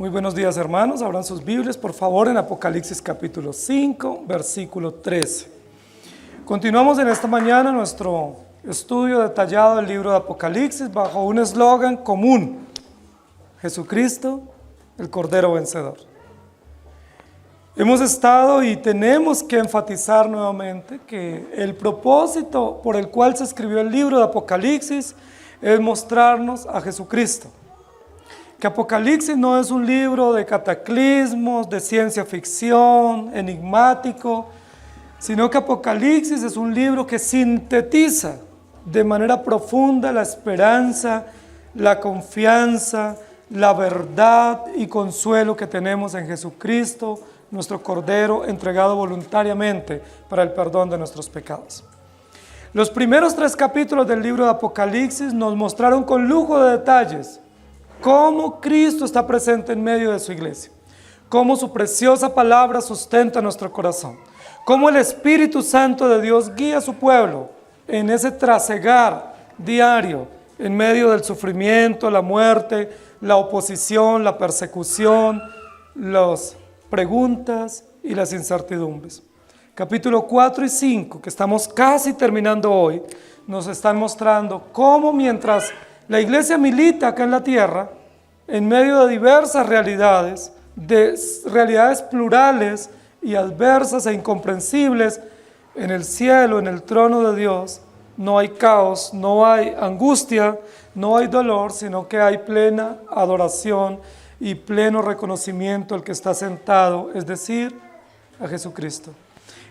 Muy buenos días, hermanos. Abran sus Biblias, por favor, en Apocalipsis capítulo 5, versículo 13. Continuamos en esta mañana nuestro estudio detallado del libro de Apocalipsis bajo un eslogan común: Jesucristo, el Cordero Vencedor. Hemos estado y tenemos que enfatizar nuevamente que el propósito por el cual se escribió el libro de Apocalipsis es mostrarnos a Jesucristo. Que Apocalipsis no es un libro de cataclismos, de ciencia ficción, enigmático, sino que Apocalipsis es un libro que sintetiza de manera profunda la esperanza, la confianza, la verdad y consuelo que tenemos en Jesucristo, nuestro Cordero entregado voluntariamente para el perdón de nuestros pecados. Los primeros 3 capítulos del libro de Apocalipsis nos mostraron con lujo de detalles cómo Cristo está presente en medio de su iglesia, cómo su preciosa palabra sustenta nuestro corazón, cómo el Espíritu Santo de Dios guía a su pueblo en ese trasegar diario en medio del sufrimiento, la muerte, la oposición, la persecución, las preguntas y las incertidumbres. Capítulo 4 y 5, que estamos casi terminando hoy, nos están mostrando cómo mientras la iglesia milita acá en la tierra, en medio de diversas realidades plurales y adversas e incomprensibles, en el cielo, en el trono de Dios, no hay caos, no hay angustia, no hay dolor, sino que hay plena adoración y pleno reconocimiento al que está sentado, es decir, a Jesucristo.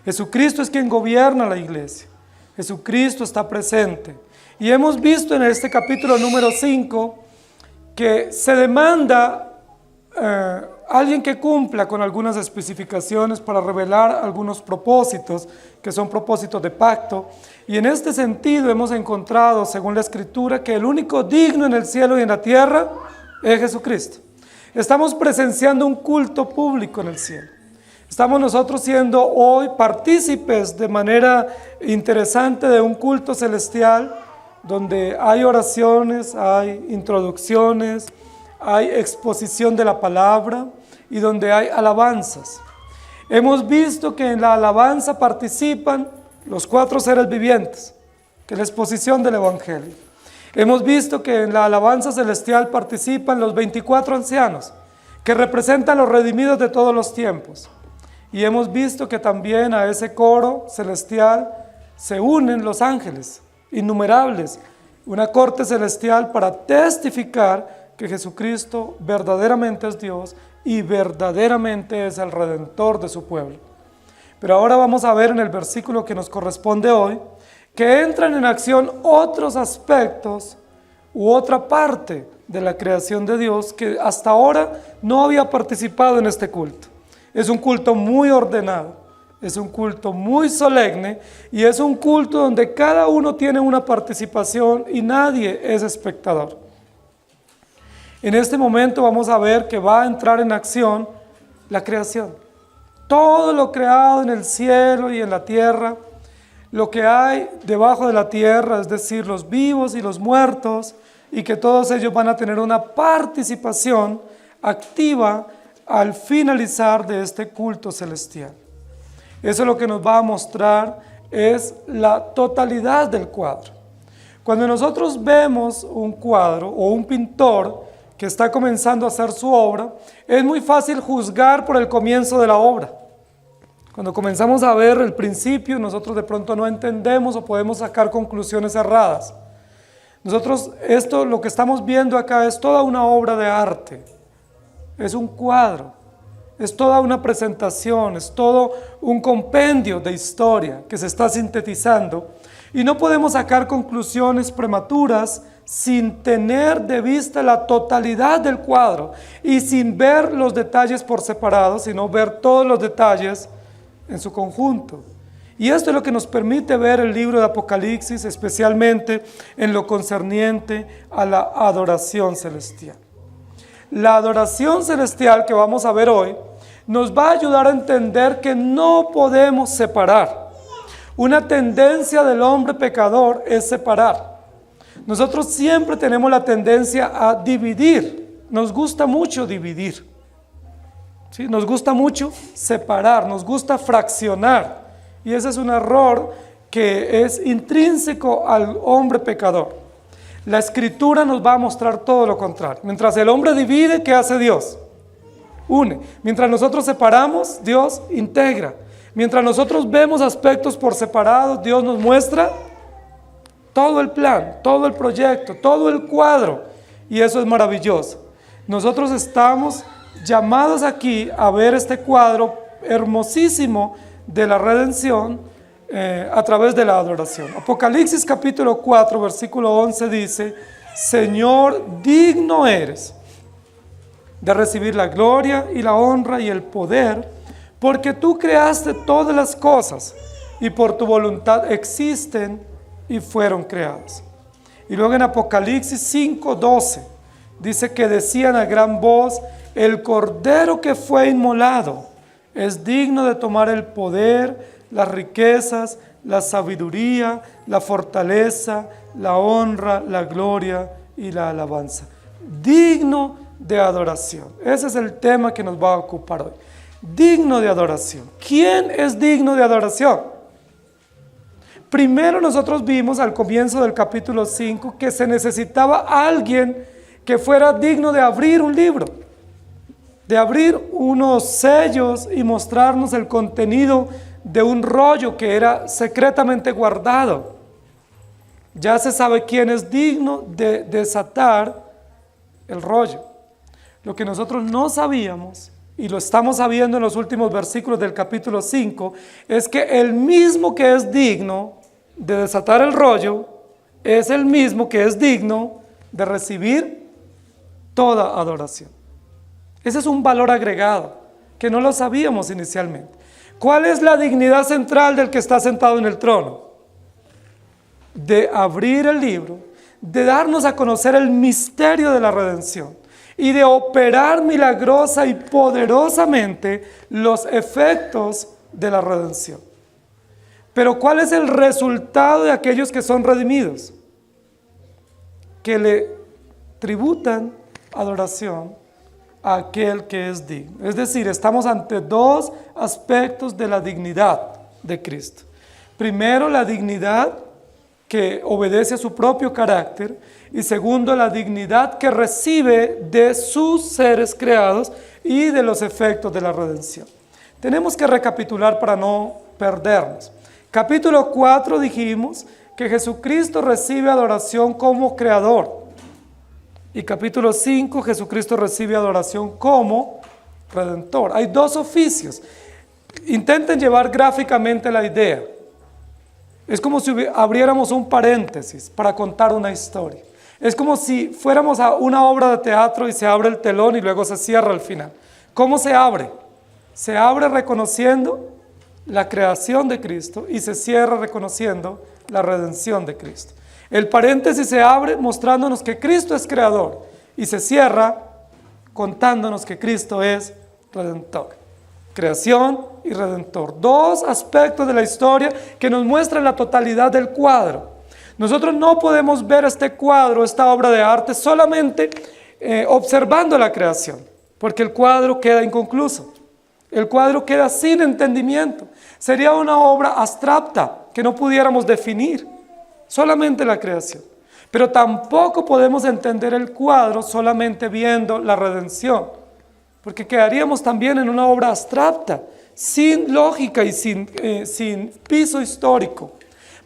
Jesucristo es quien gobierna la iglesia. Jesucristo está presente. Y hemos visto en este capítulo número 5 que se demanda alguien que cumpla con algunas especificaciones para revelar algunos propósitos, que son propósitos de pacto. Y en este sentido hemos encontrado, según la Escritura, que el único digno en el cielo y en la tierra es Jesucristo. Estamos presenciando un culto público en el cielo. Estamos nosotros siendo hoy partícipes de manera interesante de un culto celestial donde hay oraciones, hay introducciones, hay exposición de la palabra y donde hay alabanzas. Hemos visto que en la alabanza participan los 4 seres vivientes, que es la exposición del Evangelio. Hemos visto que en la alabanza celestial participan los 24 ancianos, que representan los redimidos de todos los tiempos. Y hemos visto que también a ese coro celestial se unen los ángeles, innumerables, una corte celestial para testificar que Jesucristo verdaderamente es Dios y verdaderamente es el Redentor de su pueblo. Pero ahora vamos a ver en el versículo que nos corresponde hoy, que entran en acción otros aspectos u otra parte de la creación de Dios que hasta ahora no había participado en este culto. Es un culto muy ordenado, es un culto muy solemne y es un culto donde cada uno tiene una participación y nadie es espectador. En este momento vamos a ver que va a entrar en acción la creación. Todo lo creado en el cielo y en la tierra, lo que hay debajo de la tierra, es decir, los vivos y los muertos, y que todos ellos van a tener una participación activa al finalizar de este culto celestial. Eso lo que nos va a mostrar es la totalidad del cuadro. Cuando nosotros vemos un cuadro o un pintor que está comenzando a hacer su obra, es muy fácil juzgar por el comienzo de la obra. Cuando comenzamos a ver el principio, nosotros de pronto no entendemos o podemos sacar conclusiones erradas. Nosotros, lo que estamos viendo acá es toda una obra de arte, es un cuadro, es toda una presentación, es todo un compendio de historia que se está sintetizando y no podemos sacar conclusiones prematuras sin tener de vista la totalidad del cuadro y sin ver los detalles por separado, sino ver todos los detalles en su conjunto. Y esto es lo que nos permite ver el libro de Apocalipsis, especialmente en lo concerniente a la adoración celestial. La adoración celestial que vamos a ver hoy nos va a ayudar a entender que no podemos separar. Una tendencia del hombre pecador es separar. Nosotros siempre tenemos la tendencia a dividir. Nos gusta mucho dividir. ¿sí? Nos gusta mucho separar, nos gusta fraccionar. Y ese es un error que es intrínseco al hombre pecador. La Escritura nos va a mostrar todo lo contrario. Mientras el hombre divide, ¿qué hace Dios? Une. Mientras nosotros separamos, Dios integra. Mientras nosotros vemos aspectos por separado, Dios nos muestra todo el plan, todo el proyecto, todo el cuadro. Y eso es maravilloso. Nosotros estamos llamados aquí a ver este cuadro hermosísimo de la redención a través de la adoración. Apocalipsis capítulo 4, versículo 11 dice: Señor, digno eres de recibir la gloria y la honra y el poder, porque tú creaste todas las cosas y por tu voluntad existen y fueron creadas. Y luego en Apocalipsis 5, 12 dice que decían a gran voz: el Cordero que fue inmolado es digno de tomar el poder, las riquezas, la sabiduría, la fortaleza, la honra, la gloria y la alabanza. Digno de adoración. Ese es el tema que nos va a ocupar hoy. Digno de adoración. ¿Quién es digno de adoración? Primero nosotros vimos al comienzo del capítulo 5 que se necesitaba alguien que fuera digno de abrir un libro, de abrir unos sellos y mostrarnos el contenido de un rollo que era secretamente guardado. Ya se sabe quién es digno de desatar el rollo. Lo que nosotros no sabíamos, y lo estamos sabiendo en los últimos versículos del capítulo 5, es que el mismo que es digno de desatar el rollo es el mismo que es digno de recibir toda adoración. Ese es un valor agregado que no lo sabíamos inicialmente. ¿Cuál es la dignidad central del que está sentado en el trono? De abrir el libro, de darnos a conocer el misterio de la redención y de operar milagrosa y poderosamente los efectos de la redención. Pero ¿cuál es el resultado de aquellos que son redimidos? Que le tributan adoración a aquel que es digno. Es decir, estamos ante dos aspectos de la dignidad de Cristo. Primero, la dignidad que obedece a su propio carácter, y segundo, la dignidad que recibe de sus seres creados y de los efectos de la redención. Tenemos que recapitular para no perdernos. Capítulo 4 dijimos que Jesucristo recibe adoración como creador. Y capítulo 5, Jesucristo recibe adoración como redentor. Hay dos oficios. Intenten llevar gráficamente la idea. Es como si abriéramos un paréntesis para contar una historia. Es como si fuéramos a una obra de teatro y se abre el telón y luego se cierra al final. ¿Cómo se abre? Se abre reconociendo la creación de Cristo y se cierra reconociendo la redención de Cristo. El paréntesis se abre mostrándonos que Cristo es creador y se cierra contándonos que Cristo es redentor. Creación y redentor. Dos aspectos de la historia que nos muestran la totalidad del cuadro. Nosotros no podemos ver este cuadro, esta obra de arte, solamente observando la creación, porque el cuadro queda inconcluso. El cuadro queda sin entendimiento. Sería una obra abstracta que no pudiéramos definir. Solamente la creación. Pero tampoco podemos entender el cuadro solamente viendo la redención, porque quedaríamos también en una obra abstracta, sin lógica y sin piso histórico.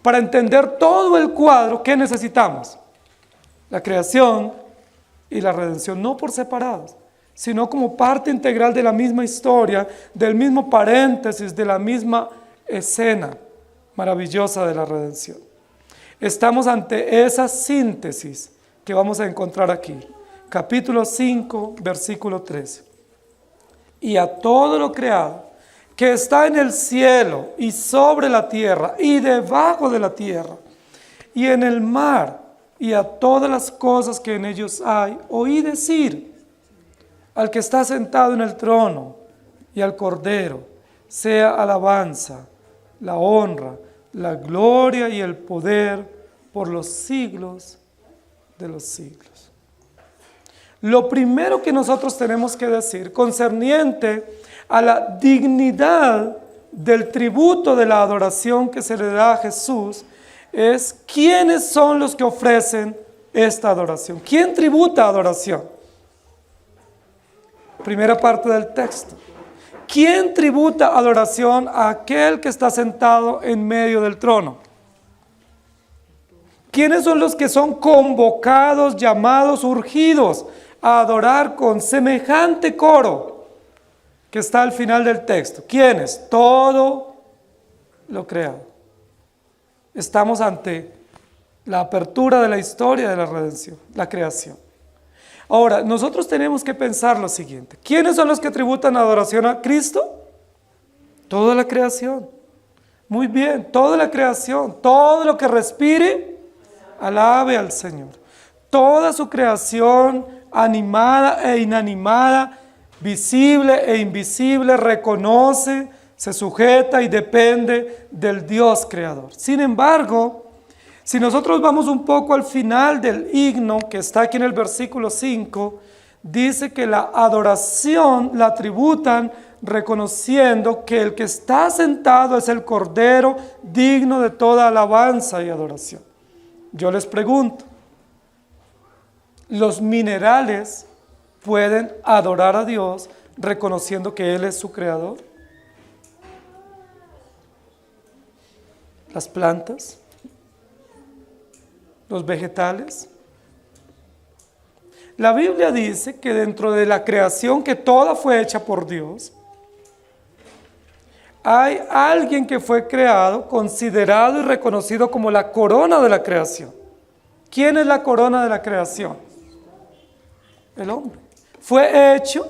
Para entender todo el cuadro, ¿qué necesitamos? La creación y la redención, no por separados, sino como parte integral de la misma historia, del mismo paréntesis, de la misma escena maravillosa de la redención. Estamos ante esa síntesis que vamos a encontrar aquí. Capítulo 5, versículo 13. Y a todo lo creado que está en el cielo y sobre la tierra y debajo de la tierra y en el mar y a todas las cosas que en ellos hay, oí decir al que está sentado en el trono y al Cordero, sea alabanza, la honra, la gloria y el poder por los siglos de los siglos. lo primero que nosotros tenemos que decir concerniente a la dignidad del tributo de la adoración que se le da a Jesús es quiénes son los que ofrecen esta adoración. ¿Quién tributa adoración? Primera parte del texto. ¿Quién tributa adoración a aquel que está sentado en medio del trono? ¿Quiénes son los que son convocados, llamados, urgidos a adorar con semejante coro que está al final del texto? ¿Quiénes? Todo lo creado. Estamos ante la apertura de la historia de la redención, la creación. Ahora, nosotros tenemos que pensar lo siguiente. ¿Quiénes son los que tributan adoración a Cristo? Toda la creación. Muy bien, toda la creación, todo lo que respire, alabe al Señor. Toda su creación, animada e inanimada, visible e invisible, reconoce, se sujeta y depende del Dios creador. Sin embargo, si nosotros vamos un poco al final del himno, que está aquí en el versículo 5, dice que la adoración la tributan reconociendo que el que está sentado es el Cordero digno de toda alabanza y adoración. Yo les pregunto, ¿los minerales pueden adorar a Dios reconociendo que Él es su creador? ¿Las plantas? ¿Los vegetales? La Biblia dice que dentro de la creación, que toda fue hecha por Dios, hay alguien que fue creado, considerado y reconocido como la corona de la creación. ¿Quién es la corona de la creación? El hombre. Fue hecho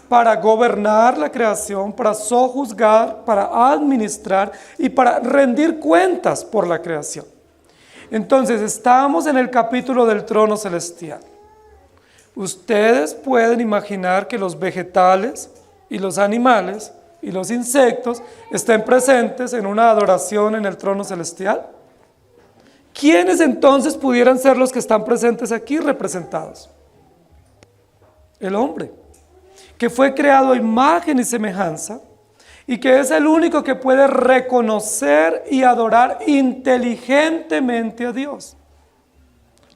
para gobernar la creación, para sojuzgar, para administrar y para rendir cuentas por la creación. Entonces, estamos en el capítulo del trono celestial. Ustedes pueden imaginar que los vegetales y los animales y los insectos estén presentes en una adoración en el trono celestial. ¿Quiénes entonces pudieran ser los que están presentes aquí representados? El hombre, que fue creado a imagen y semejanza y que es el único que puede reconocer y adorar inteligentemente a Dios.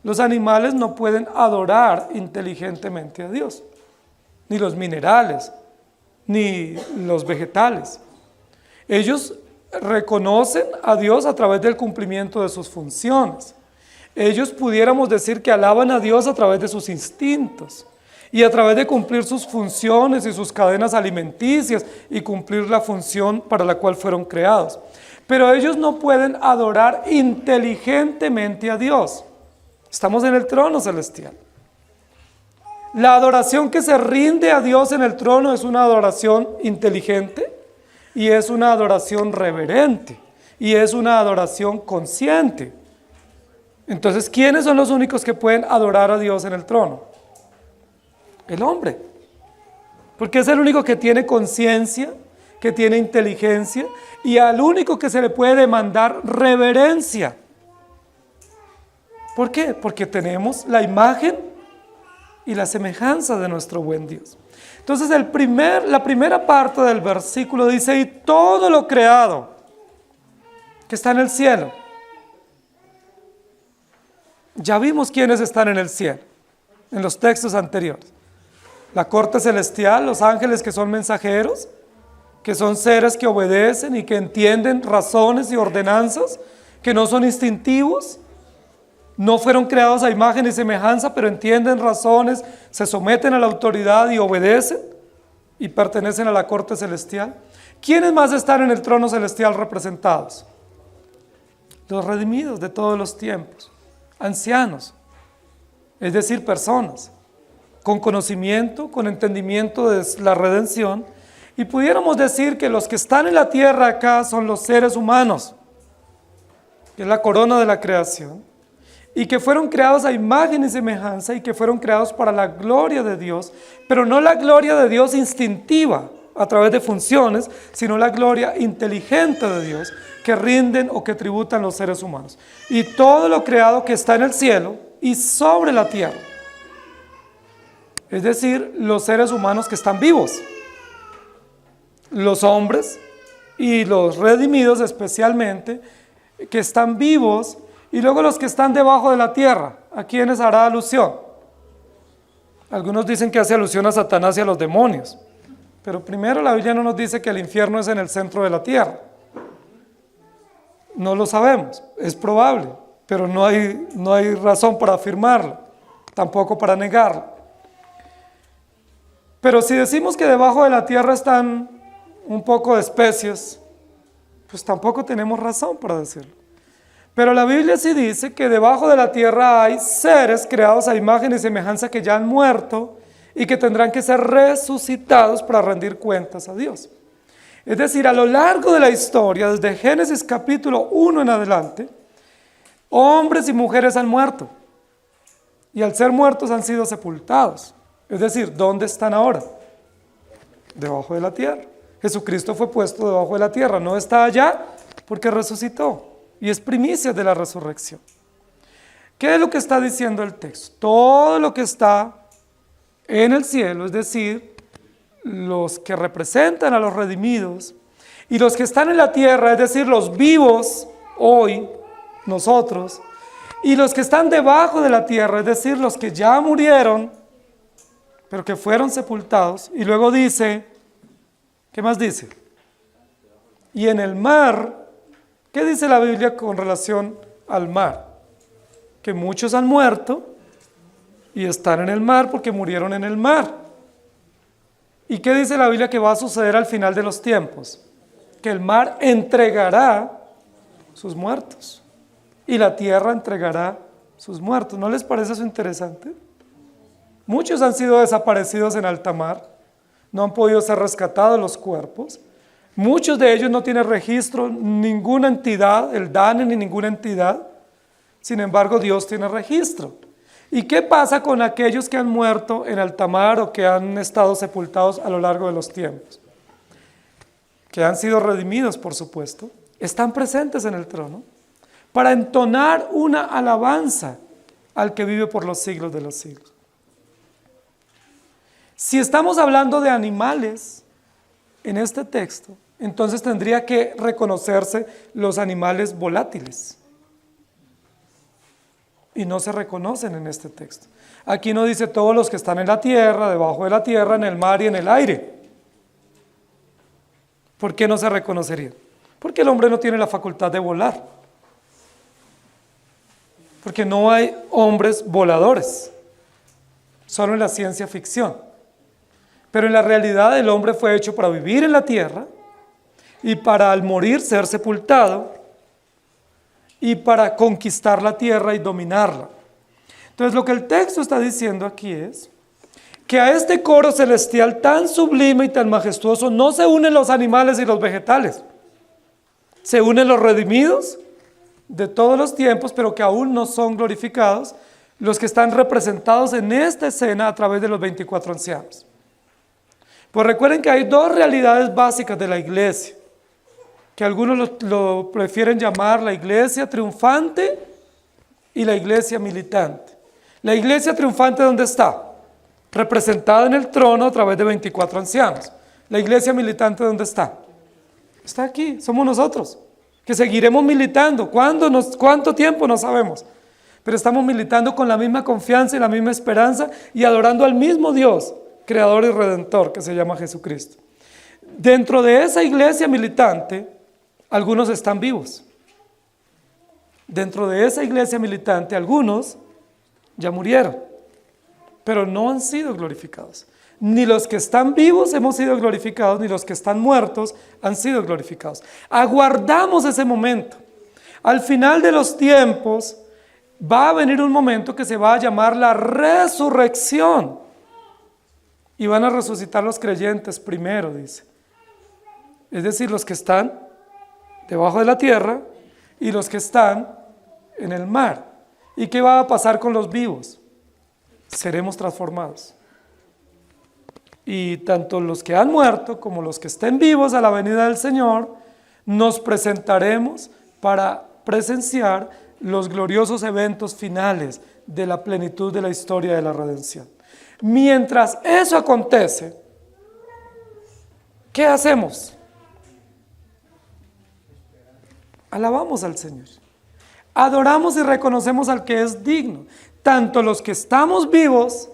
Los animales no pueden adorar inteligentemente a Dios, ni los minerales, ni los vegetales. Ellos reconocen a Dios a través del cumplimiento de sus funciones. Ellos pudiéramos decir que alaban a Dios a través de sus instintos y a través de cumplir sus funciones y sus cadenas alimenticias y cumplir la función para la cual fueron creados. Pero ellos no pueden adorar inteligentemente a Dios. Estamos en el trono celestial. La adoración que se rinde a Dios en el trono es una adoración inteligente y es una adoración reverente y es una adoración consciente. Entonces, ¿quiénes son los únicos que pueden adorar a Dios en el trono? El hombre, porque es el único que tiene conciencia, que tiene inteligencia y al único que se le puede demandar reverencia. ¿Por qué? Porque tenemos la imagen y la semejanza de nuestro buen Dios. Entonces la primera parte del versículo dice, y todo lo creado que está en el cielo. Ya vimos quiénes están en el cielo, en los textos anteriores. La corte celestial, los ángeles que son mensajeros, que son seres que obedecen y que entienden razones y ordenanzas, que no son instintivos, no fueron creados a imagen y semejanza, pero entienden razones, se someten a la autoridad y obedecen y pertenecen a la corte celestial. ¿Quiénes más están en el trono celestial representados? Los redimidos de todos los tiempos, ancianos, es decir, personas con conocimiento, con entendimiento de la redención, y pudiéramos decir que los que están en la tierra acá son los seres humanos, que es la corona de la creación, y que fueron creados a imagen y semejanza y que fueron creados para la gloria de Dios, pero no la gloria de Dios instintiva a través de funciones, sino la gloria inteligente de Dios que rinden o que tributan los seres humanos. Y todo lo creado que está en el cielo y sobre la tierra. es decir, los seres humanos que están vivos, los hombres y los redimidos especialmente, que están vivos, y luego los que están debajo de la tierra. ¿A quiénes hará alusión? Algunos dicen que hace alusión a Satanás y a los demonios, pero primero la Biblia no nos dice que el infierno es en el centro de la tierra. No lo sabemos, es probable, pero no hay razón para afirmarlo, tampoco para negarlo. Pero si decimos que debajo de la tierra están un poco de especies, pues tampoco tenemos razón para decirlo. Pero la Biblia sí dice que debajo de la tierra hay seres creados a imagen y semejanza que ya han muerto y que tendrán que ser resucitados para rendir cuentas a Dios. Es decir, a lo largo de la historia, desde Génesis capítulo 1 en adelante, hombres y mujeres han muerto. Y al ser muertos han sido sepultados. Es decir, ¿dónde están ahora? Debajo de la tierra. Jesucristo fue puesto debajo de la tierra, no está allá porque resucitó. Y es primicia de la resurrección. ¿Qué es lo que está diciendo el texto? Todo lo que está en el cielo, es decir, los que representan a los redimidos, y los que están en la tierra, es decir, los vivos hoy, nosotros, y los que están debajo de la tierra, es decir, los que ya murieron, pero que fueron sepultados. Y luego dice, ¿qué más dice? Y en el mar, ¿qué dice la Biblia con relación al mar? Que muchos han muerto y están en el mar porque murieron en el mar. ¿Y qué dice la Biblia que va a suceder al final de los tiempos? Que el mar entregará sus muertos y la tierra entregará sus muertos. ¿No les parece eso interesante? Muchos han sido desaparecidos en alta mar, no han podido ser rescatados los cuerpos. Muchos de ellos no tienen registro, ninguna entidad, el DANE ni ninguna entidad. Sin embargo, Dios tiene registro. ¿Y qué pasa con aquellos que han muerto en alta mar o que han estado sepultados a lo largo de los tiempos? Que han sido redimidos, por supuesto, están presentes en el trono para entonar una alabanza al que vive por los siglos de los siglos. Si estamos hablando de animales en este texto, entonces tendría que reconocerse los animales volátiles. Y no se reconocen en este texto. Aquí no dice todos los que están en la tierra, debajo de la tierra, en el mar y en el aire. ¿Por qué no se reconocería? Porque el hombre no tiene la facultad de volar. Porque no hay hombres voladores, solo en la ciencia ficción. Pero en la realidad el hombre fue hecho para vivir en la tierra y para al morir ser sepultado y para conquistar la tierra y dominarla. Entonces lo que el texto está diciendo aquí es que a este coro celestial tan sublime y tan majestuoso no se unen los animales y los vegetales. Se unen los redimidos de todos los tiempos, pero que aún no son glorificados, los que están representados en esta escena a través de los 24 ancianos. Pues recuerden que hay dos realidades básicas de la iglesia, que algunos lo prefieren llamar la iglesia triunfante y la iglesia militante. La iglesia triunfante, ¿dónde está? Representada en el trono a través de 24 ancianos. La iglesia militante, ¿dónde está? Está aquí, somos nosotros, que seguiremos militando. ¿Cuánto tiempo? No sabemos. Pero estamos militando con la misma confianza y la misma esperanza y adorando al mismo Dios, creador y redentor, que se llama Jesucristo. Dentro de esa iglesia militante, algunos están vivos. Dentro de esa iglesia militante, algunos ya murieron, pero no han sido glorificados. Ni los que están vivos hemos sido glorificados, ni los que están muertos han sido glorificados. Aguardamos ese momento. Al final de los tiempos va a venir un momento que se va a llamar la resurrección. Y van a resucitar los creyentes primero, dice. Es decir, los que están debajo de la tierra y los que están en el mar. ¿Y qué va a pasar con los vivos? Seremos transformados. Y tanto los que han muerto como los que estén vivos a la venida del Señor, nos presentaremos para presenciar los gloriosos eventos finales de la plenitud de la historia de la redención. Mientras eso acontece, ¿qué hacemos? Alabamos al Señor. Adoramos y reconocemos al que es digno. Tanto los que estamos vivos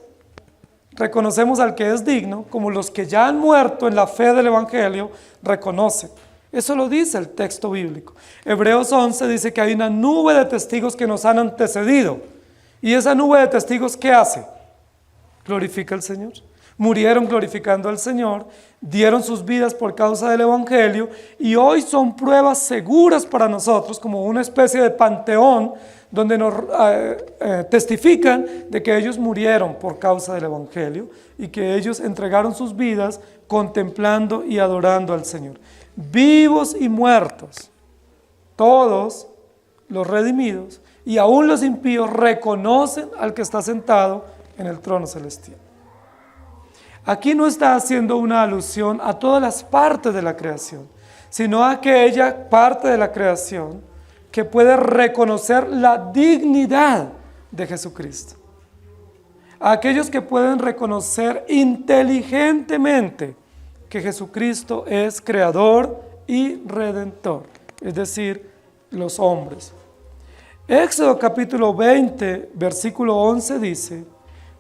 reconocemos al que es digno, como los que ya han muerto en la fe del Evangelio reconocen. Eso lo dice el texto bíblico. Hebreos 11 dice que hay una nube de testigos que nos han antecedido. ¿Y esa nube de testigos qué hace? Glorifica al Señor. Murieron glorificando al Señor, dieron sus vidas por causa del Evangelio y hoy son pruebas seguras para nosotros, como una especie de panteón donde nos testifican de que ellos murieron por causa del Evangelio y que ellos entregaron sus vidas contemplando y adorando al Señor. Vivos y muertos, todos los redimidos y aún los impíos reconocen al que está sentado en el trono celestial. Aquí no está haciendo una alusión a todas las partes de la creación, sino a aquella parte de la creación que puede reconocer la dignidad de Jesucristo. A aquellos que pueden reconocer inteligentemente que Jesucristo es creador y redentor, es decir, los hombres. Éxodo capítulo 20, versículo 11 dice: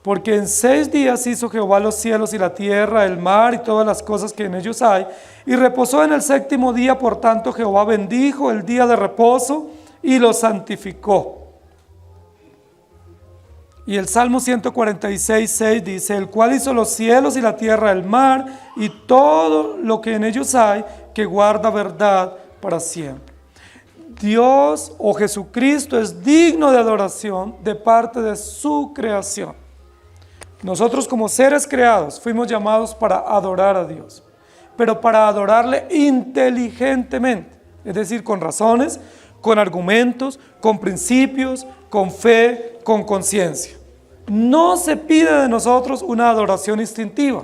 porque en 6 días hizo Jehová los cielos y la tierra, el mar y todas las cosas que en ellos hay, y reposó en el 7º día. Por tanto Jehová bendijo el día de reposo y lo santificó. Y el Salmo 146:6 dice: el cual hizo los cielos y la tierra, el mar y todo lo que en ellos hay, que guarda verdad para siempre. Dios o Jesucristo es digno de adoración de parte de su creación. Nosotros como seres creados fuimos llamados para adorar a Dios, pero para adorarle inteligentemente, es decir, con razones, con argumentos, con principios, con fe, con conciencia. No se pide de nosotros una adoración instintiva,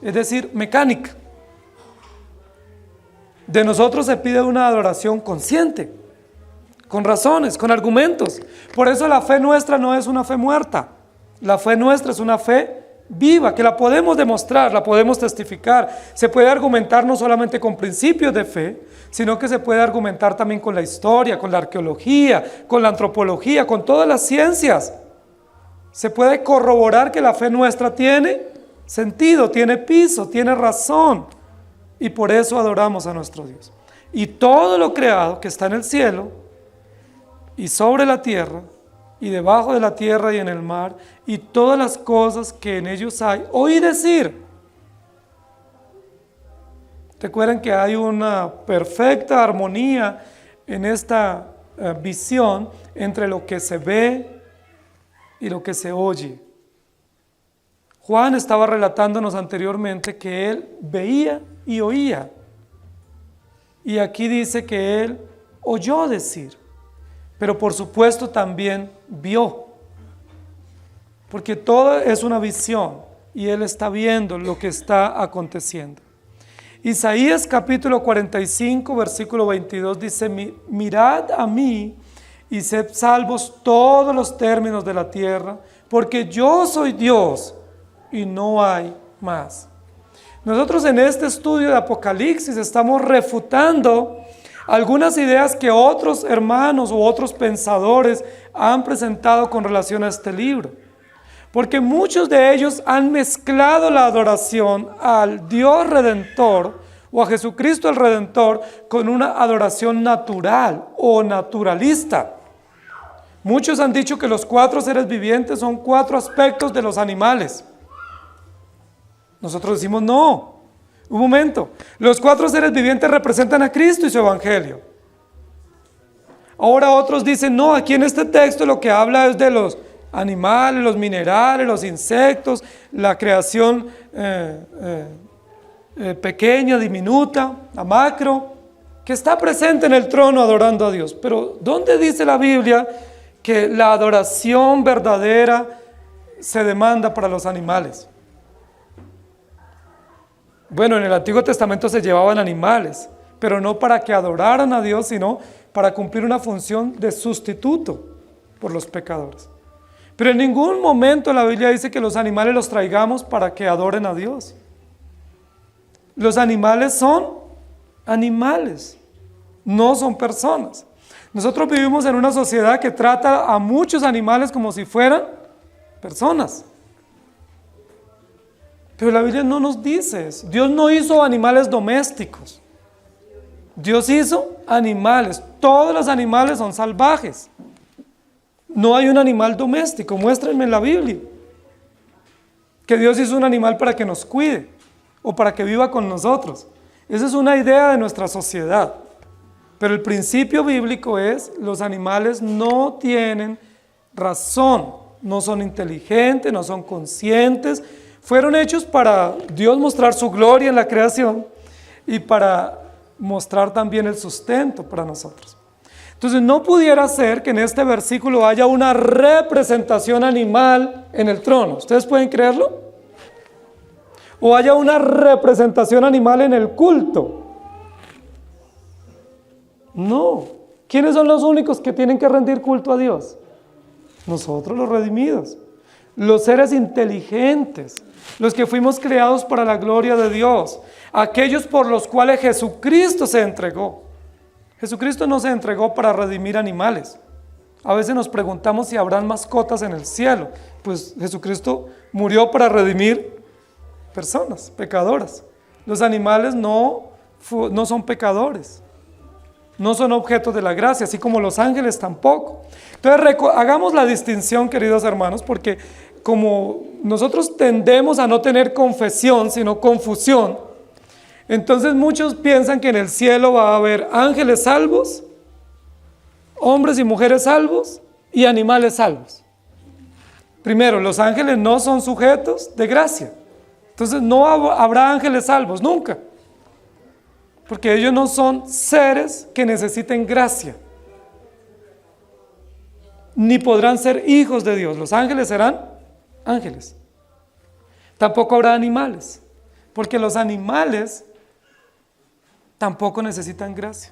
es decir, mecánica. De nosotros se pide una adoración consciente, con razones, con argumentos. Por eso la fe nuestra no es una fe muerta. La fe nuestra es una fe viva, que la podemos demostrar, la podemos testificar. Se puede argumentar no solamente con principios de fe, sino que se puede argumentar también con la historia, con la arqueología, con la antropología, con todas las ciencias. Se puede corroborar que la fe nuestra tiene sentido, tiene piso, tiene razón. Y por eso adoramos a nuestro Dios. Y todo lo creado que está en el cielo y sobre la tierra, y debajo de la tierra y en el mar, y todas las cosas que en ellos hay, oí decir. Recuerden que hay una perfecta armonía en esta visión entre lo que se ve y lo que se oye. Juan estaba relatándonos anteriormente que él veía y oía. Y aquí dice que él oyó decir, pero por supuesto también vio. Porque todo es una visión y él está viendo lo que está aconteciendo. Isaías capítulo 45, versículo 22 dice: mirad a mí y sed salvos todos los términos de la tierra, porque yo soy Dios y no hay más. Nosotros en este estudio de Apocalipsis estamos refutando algunas ideas que otros hermanos u otros pensadores han presentado con relación a este libro. Porque muchos de ellos han mezclado la adoración al Dios Redentor o a Jesucristo el Redentor con una adoración natural o naturalista. Muchos han dicho que los 4 seres vivientes son 4 aspectos de los animales. Nosotros decimos no. Un momento, los 4 seres vivientes representan a Cristo y su Evangelio. Ahora otros dicen, no, aquí en este texto lo que habla es de los animales, los minerales, los insectos, la creación pequeña, diminuta, la macro, que está presente en el trono adorando a Dios. Pero ¿dónde dice la Biblia que la adoración verdadera se demanda para los animales? Bueno, en el Antiguo Testamento se llevaban animales, pero no para que adoraran a Dios, sino para cumplir una función de sustituto por los pecadores. Pero en ningún momento la Biblia dice que los animales los traigamos para que adoren a Dios. Los animales son animales, no son personas. Nosotros vivimos en una sociedad que trata a muchos animales como si fueran personas. Pero la Biblia no nos dice eso. Dios no hizo animales domésticos. Dios hizo animales. Todos los animales son salvajes. No hay un animal doméstico. Muéstrenme en la Biblia que Dios hizo un animal para que nos cuide o para que viva con nosotros. Esa es una idea de nuestra sociedad. Pero el principio bíblico es: los animales no tienen razón, no son inteligentes, no son conscientes. Fueron hechos para Dios mostrar su gloria en la creación y para mostrar también el sustento para nosotros. Entonces no pudiera ser que en este versículo haya una representación animal en el trono. ¿Ustedes pueden creerlo? O haya una representación animal en el culto. No. ¿Quiénes son los únicos que tienen que rendir culto a Dios? Nosotros, los redimidos, los seres inteligentes, los que fuimos creados para la gloria de Dios, aquellos por los cuales Jesucristo se entregó. Jesucristo no se entregó para redimir animales. A veces nos preguntamos si habrán mascotas en el cielo. Pues Jesucristo murió para redimir personas pecadoras. Los animales no son pecadores, no son objetos de la gracia, así como los ángeles tampoco. Entonces hagamos la distinción, queridos hermanos, porque como nosotros tendemos a no tener confesión, sino confusión, entonces muchos piensan que en el cielo va a haber ángeles salvos, hombres y mujeres salvos y animales salvos. Primero, los ángeles no son sujetos de gracia. Entonces no habrá ángeles salvos, nunca. Porque ellos no son seres que necesiten gracia. Ni podrán ser hijos de Dios. Los ángeles serán ángeles. Tampoco habrá animales. Porque los animales tampoco necesitan gracia.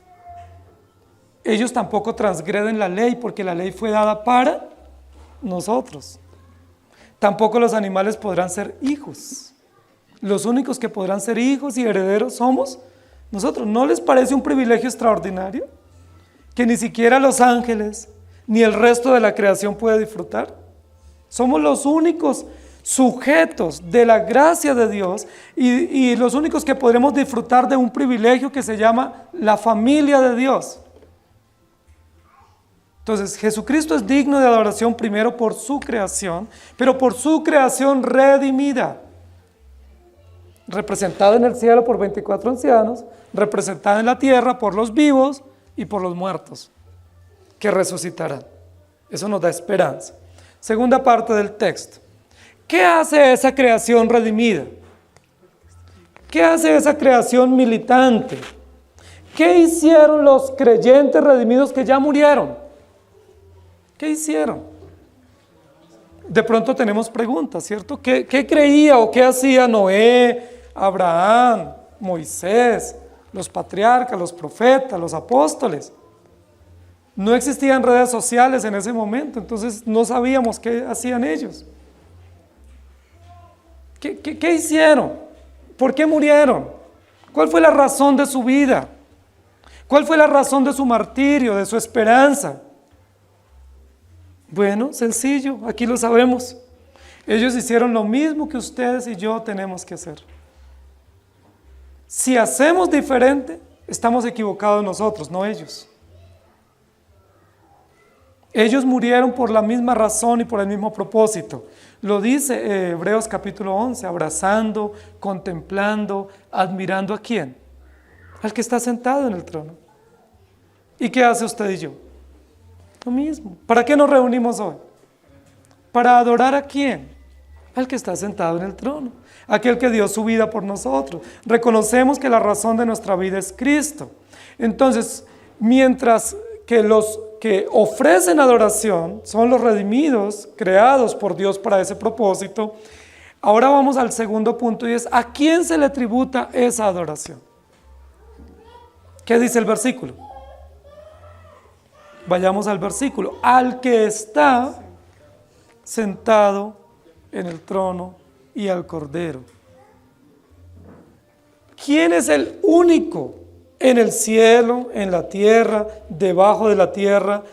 Ellos tampoco transgreden la ley, porque la ley fue dada para nosotros. Tampoco los animales podrán ser hijos. Los únicos que podrán ser hijos y herederos somos nosotros. ¿No les parece un privilegio extraordinario que ni siquiera los ángeles ni el resto de la creación puede disfrutar? Somos los únicos sujetos de la gracia de Dios y los únicos que podremos disfrutar de un privilegio que se llama la familia de Dios. Entonces, Jesucristo es digno de adoración primero por su creación, pero por su creación redimida, representada en el cielo por 24 ancianos, representada en la tierra por los vivos y por los muertos, que resucitarán. Eso nos da esperanza. Segunda parte del texto. ¿Qué hace esa creación redimida? ¿Qué hace esa creación militante? ¿Qué hicieron los creyentes redimidos que ya murieron? ¿Qué hicieron? De pronto tenemos preguntas, ¿cierto? ¿Qué creía o qué hacía Noé, Abraham, Moisés, los patriarcas, los profetas, los apóstoles? No existían redes sociales en ese momento, entonces no sabíamos qué hacían ellos. ¿Qué hicieron? ¿Por qué murieron? ¿Cuál fue la razón de su vida? ¿Cuál fue la razón de su martirio, de su esperanza? Bueno, sencillo, aquí lo sabemos. Ellos hicieron lo mismo que ustedes y yo tenemos que hacer. Si hacemos diferente, estamos equivocados nosotros, no ellos. Ellos murieron por la misma razón y por el mismo propósito. Lo dice Hebreos capítulo 11, abrazando, contemplando, admirando ¿a quién? Al que está sentado en el trono. ¿Y qué hace usted y yo? Lo mismo. ¿Para qué nos reunimos hoy? ¿Para adorar a quién? Al que está sentado en el trono, aquel que dio su vida por nosotros. Reconocemos que la razón de nuestra vida es Cristo. Entonces, mientras que los que ofrecen adoración son los redimidos, creados por Dios para ese propósito, ahora vamos al segundo punto y es: ¿a quién se le tributa esa adoración? ¿Qué dice el versículo? Vayamos al versículo. Al que está sentado en el trono y al Cordero. ¿Quién es el único en el cielo, en la tierra, debajo de la tierra,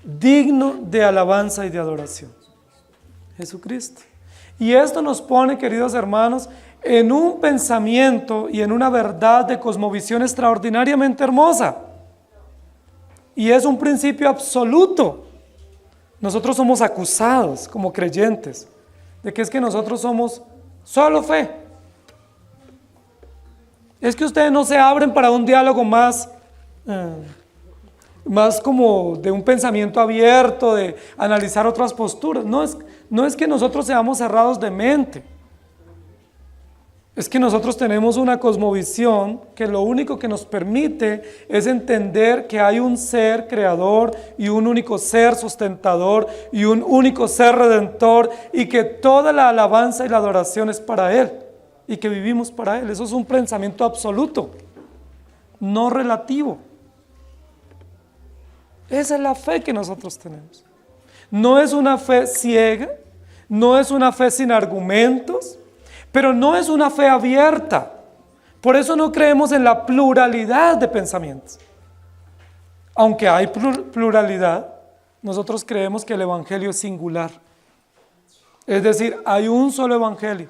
digno de alabanza y de adoración? Jesucristo. Y esto nos pone, queridos hermanos, en un pensamiento y en una verdad de cosmovisión extraordinariamente hermosa. Y es un principio absoluto. Nosotros somos acusados como creyentes de que es que nosotros somos solo fe. Es que ustedes no se abren para un diálogo más como de un pensamiento abierto, de analizar otras posturas. No es que nosotros seamos cerrados de mente. Es que nosotros tenemos una cosmovisión que lo único que nos permite es entender que hay un ser creador y un único ser sustentador y un único ser redentor y que toda la alabanza y la adoración es para Él y que vivimos para Él. Eso es un pensamiento absoluto, no relativo. Esa es la fe que nosotros tenemos. No es una fe ciega, no es una fe sin argumentos, pero no es una fe abierta. Por eso no creemos en la pluralidad de pensamientos. Aunque hay pluralidad, nosotros creemos que el evangelio es singular. Es decir, hay un solo evangelio.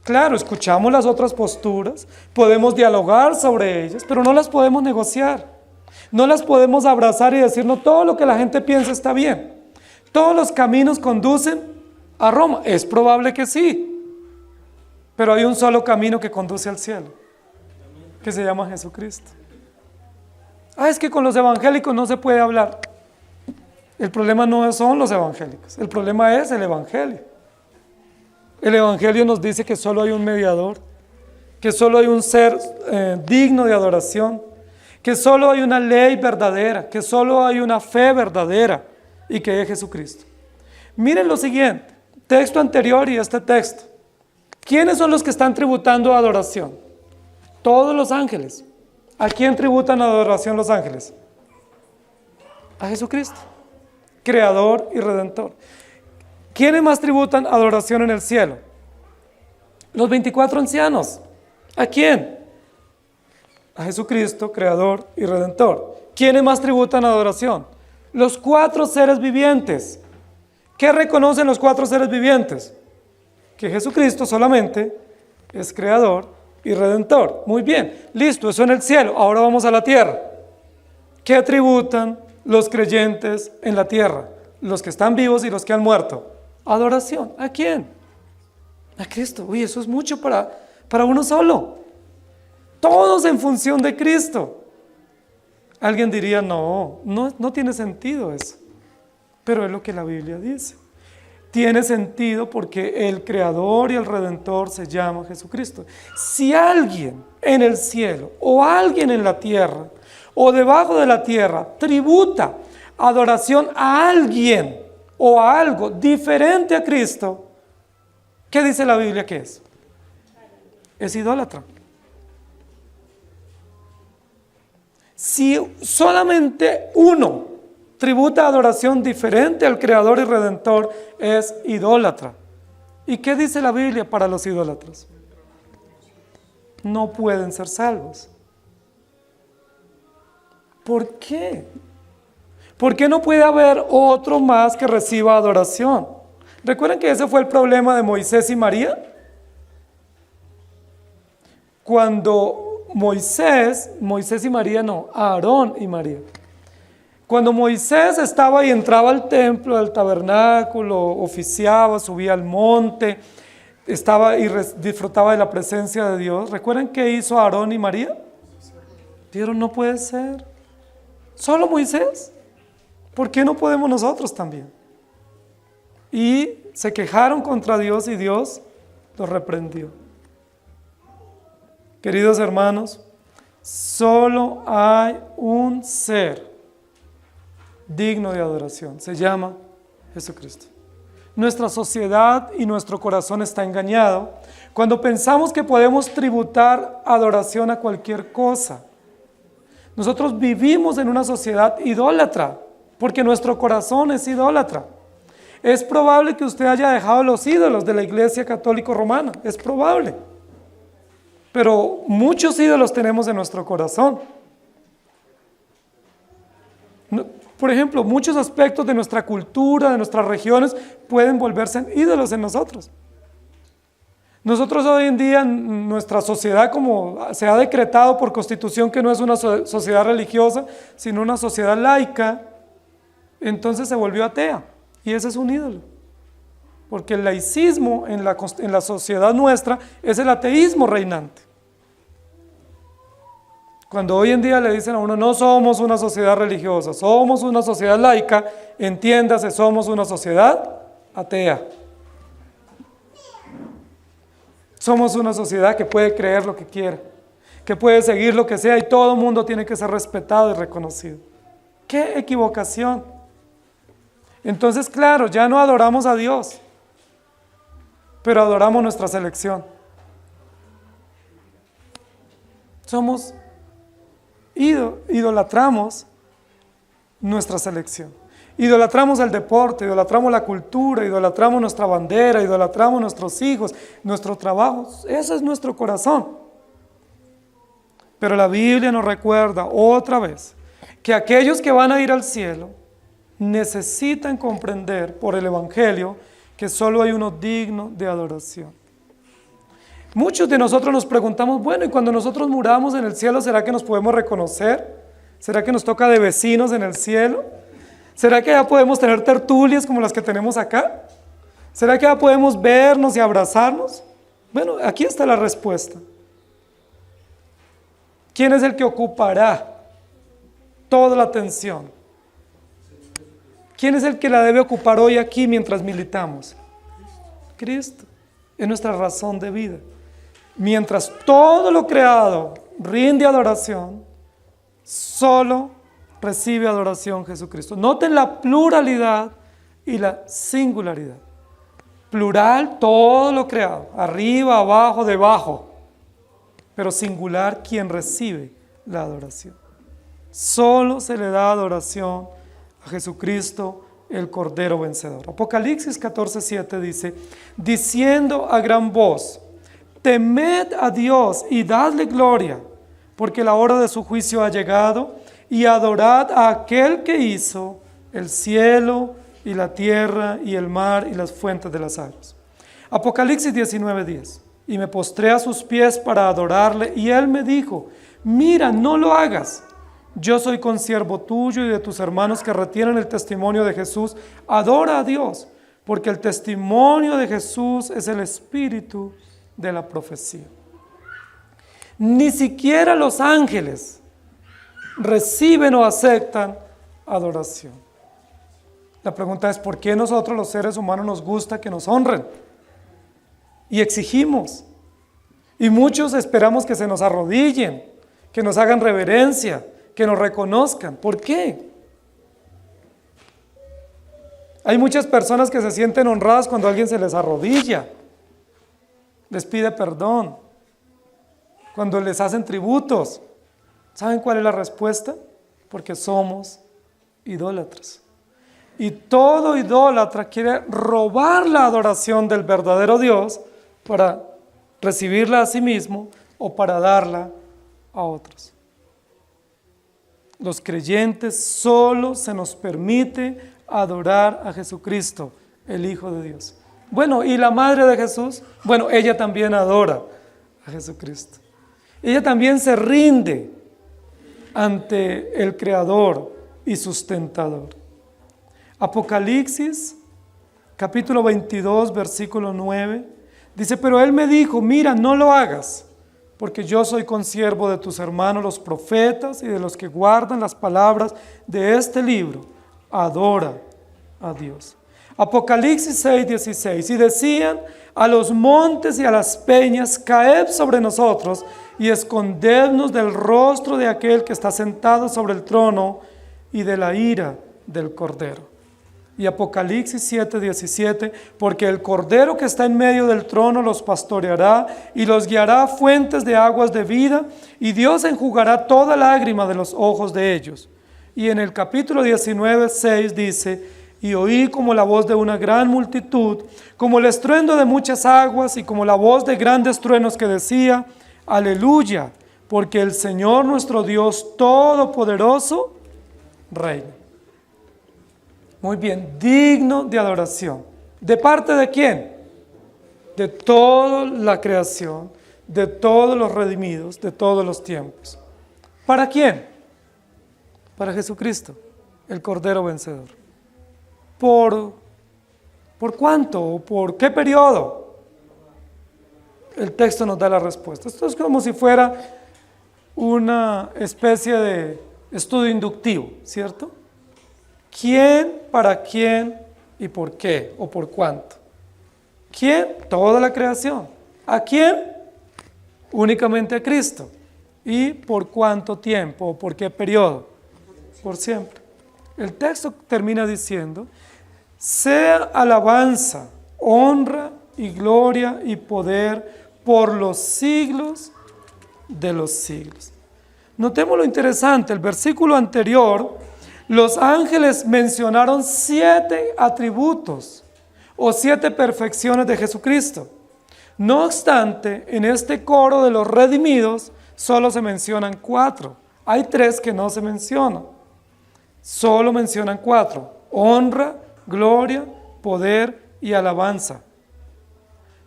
Claro, escuchamos las otras posturas, podemos dialogar sobre ellas, pero no las podemos negociar. No las podemos abrazar y decir, no, todo lo que la gente piensa está bien. Todos los caminos conducen a Roma. Es probable que sí. Pero hay un solo camino que conduce al cielo, que se llama Jesucristo. Es que con los evangélicos no se puede hablar. El problema no son los evangélicos, el problema es el evangelio. El evangelio nos dice que solo hay un mediador, que solo hay un ser digno de adoración, que solo hay una ley verdadera, que solo hay una fe verdadera y que es Jesucristo. Miren lo siguiente, texto anterior y este texto. ¿Quiénes son los que están tributando adoración? Todos los ángeles. ¿A quién tributan adoración los ángeles? A Jesucristo, Creador y Redentor. ¿Quiénes más tributan adoración en el cielo? Los 24 ancianos. ¿A quién? A Jesucristo, Creador y Redentor. ¿Quiénes más tributan adoración? Los 4 seres vivientes. ¿Qué reconocen los 4 seres vivientes? Que Jesucristo solamente es Creador y Redentor. Muy bien, listo, eso en el cielo. Ahora vamos a la tierra. ¿Qué tributan los creyentes en la tierra? Los que están vivos y los que han muerto. Adoración. ¿A quién? A Cristo. Uy, eso es mucho para uno solo. Todos en función de Cristo. Alguien diría, no tiene sentido eso. Pero es lo que la Biblia dice. Tiene sentido porque el Creador y el Redentor se llama Jesucristo. Si alguien en el cielo o alguien en la tierra o debajo de la tierra tributa adoración a alguien o a algo diferente a Cristo, ¿qué dice la Biblia que es? Es idólatra. Si solamente uno tributa adoración diferente al Creador y Redentor, es idólatra. ¿Y qué dice la Biblia para los idólatras? No pueden ser salvos. ¿Por qué? ¿Por qué no puede haber otro más que reciba adoración? ¿Recuerdan que ese fue el problema de Moisés y María? Cuando Moisés y María no, Aarón y María. Cuando Moisés estaba y entraba al templo, al tabernáculo, oficiaba, subía al monte, estaba y disfrutaba de la presencia de Dios, ¿recuerdan qué hizo Aarón y María? Dijeron, no puede ser. ¿Solo Moisés? ¿Por qué no podemos nosotros también? Y se quejaron contra Dios y Dios los reprendió. Queridos hermanos, solo hay un ser digno de adoración, se llama Jesucristo. Nuestra sociedad y nuestro corazón está engañado cuando pensamos que podemos tributar adoración a cualquier cosa. Nosotros vivimos en una sociedad idólatra, porque nuestro corazón es idólatra. Es probable que usted haya dejado los ídolos de la Iglesia Católica Romana, es probable. Pero muchos ídolos tenemos en nuestro corazón. Por ejemplo, muchos aspectos de nuestra cultura, de nuestras regiones, pueden volverse ídolos en nosotros. Nosotros hoy en día, nuestra sociedad, como se ha decretado por constitución que no es una sociedad religiosa, sino una sociedad laica, entonces se volvió atea. Y ese es un ídolo. Porque el laicismo en la sociedad nuestra es el ateísmo reinante. Cuando hoy en día le dicen a uno, no somos una sociedad religiosa, somos una sociedad laica, entiéndase, somos una sociedad atea. Somos una sociedad que puede creer lo que quiera, que puede seguir lo que sea y todo el mundo tiene que ser respetado y reconocido. ¡Qué equivocación! Entonces, claro, ya no adoramos a Dios, pero adoramos nuestra selección. Idolatramos nuestra selección. Idolatramos el deporte, idolatramos la cultura, idolatramos nuestra bandera, idolatramos nuestros hijos, nuestro trabajo. Ese es nuestro corazón. Pero la Biblia nos recuerda otra vez que aquellos que van a ir al cielo necesitan comprender por el Evangelio que solo hay uno digno de adoración. Muchos de nosotros nos preguntamos, bueno, y cuando nosotros muramos en el cielo, ¿será que nos podemos reconocer? ¿Será que nos toca de vecinos en el cielo? ¿Será que ya podemos tener tertulias como las que tenemos acá? ¿Será que ya podemos vernos y abrazarnos? Bueno, aquí está la respuesta. ¿Quién es el que ocupará toda la atención? ¿Quién es el que la debe ocupar hoy aquí mientras militamos? Cristo. Es nuestra razón de vida. Mientras todo lo creado rinde adoración, solo recibe adoración Jesucristo. Noten la pluralidad y la singularidad. Plural, todo lo creado, arriba, abajo, debajo. Pero singular, quien recibe la adoración. Solo se le da adoración a Jesucristo, el Cordero vencedor. Apocalipsis 14:7 dice, diciendo a gran voz, temed a Dios y dadle gloria, porque la hora de su juicio ha llegado, y adorad a aquel que hizo el cielo y la tierra y el mar y las fuentes de las aguas. Apocalipsis 19:10, y me postré a sus pies para adorarle, y él me dijo, mira, no lo hagas. Yo soy consiervo tuyo y de tus hermanos que retienen el testimonio de Jesús. Adora a Dios, porque el testimonio de Jesús es el espíritu de la profecía. Ni siquiera los ángeles reciben o aceptan adoración. La pregunta es, ¿por qué nosotros los seres humanos nos gusta que nos honren? Y exigimos. Y muchos esperamos que se nos arrodillen, que nos hagan reverencia, que nos reconozcan. ¿Por qué? Hay muchas personas que se sienten honradas cuando alguien se les arrodilla, les pide perdón, cuando les hacen tributos. ¿Saben cuál es la respuesta? Porque somos idólatras. Y todo idólatra quiere robar la adoración del verdadero Dios para recibirla a sí mismo o para darla a otros. Los creyentes solo se nos permite adorar a Jesucristo, el Hijo de Dios. Bueno, ¿y la madre de Jesús? Bueno, ella también adora a Jesucristo. Ella también se rinde ante el Creador y sustentador. Apocalipsis, capítulo 22, versículo 9, dice, pero él me dijo, mira, no lo hagas, porque yo soy consiervo de tus hermanos los profetas y de los que guardan las palabras de este libro. Adora a Dios. Apocalipsis 6:16, y decían a los montes y a las peñas, caed sobre nosotros y escondednos del rostro de aquel que está sentado sobre el trono y de la ira del Cordero. Y Apocalipsis 7:17, porque el Cordero que está en medio del trono los pastoreará y los guiará a fuentes de aguas de vida, y Dios enjugará toda lágrima de los ojos de ellos. Y en el capítulo 19:6 dice, y oí como la voz de una gran multitud, como el estruendo de muchas aguas y como la voz de grandes truenos que decía, aleluya, porque el Señor nuestro Dios Todopoderoso reina. Muy bien, digno de adoración. ¿De parte de quién? De toda la creación, de todos los redimidos, de todos los tiempos. ¿Para quién? Para Jesucristo, el Cordero vencedor. ¿Por cuánto o por qué periodo? El texto nos da la respuesta. Esto es como si fuera una especie de estudio inductivo, ¿cierto? ¿Quién, para quién y por qué o por cuánto? ¿Quién? Toda la creación. ¿A quién? Únicamente a Cristo. ¿Y por cuánto tiempo o por qué periodo? Por siempre. El texto termina diciendo, sea alabanza, honra y gloria y poder por los siglos de los siglos. Notemos lo interesante, el versículo anterior, los ángeles mencionaron 7 atributos o 7 perfecciones de Jesucristo. No obstante, en este coro de los redimidos solo se mencionan 4. Hay 3 que no se mencionan. Solo mencionan 4. Honra, gloria, poder y alabanza.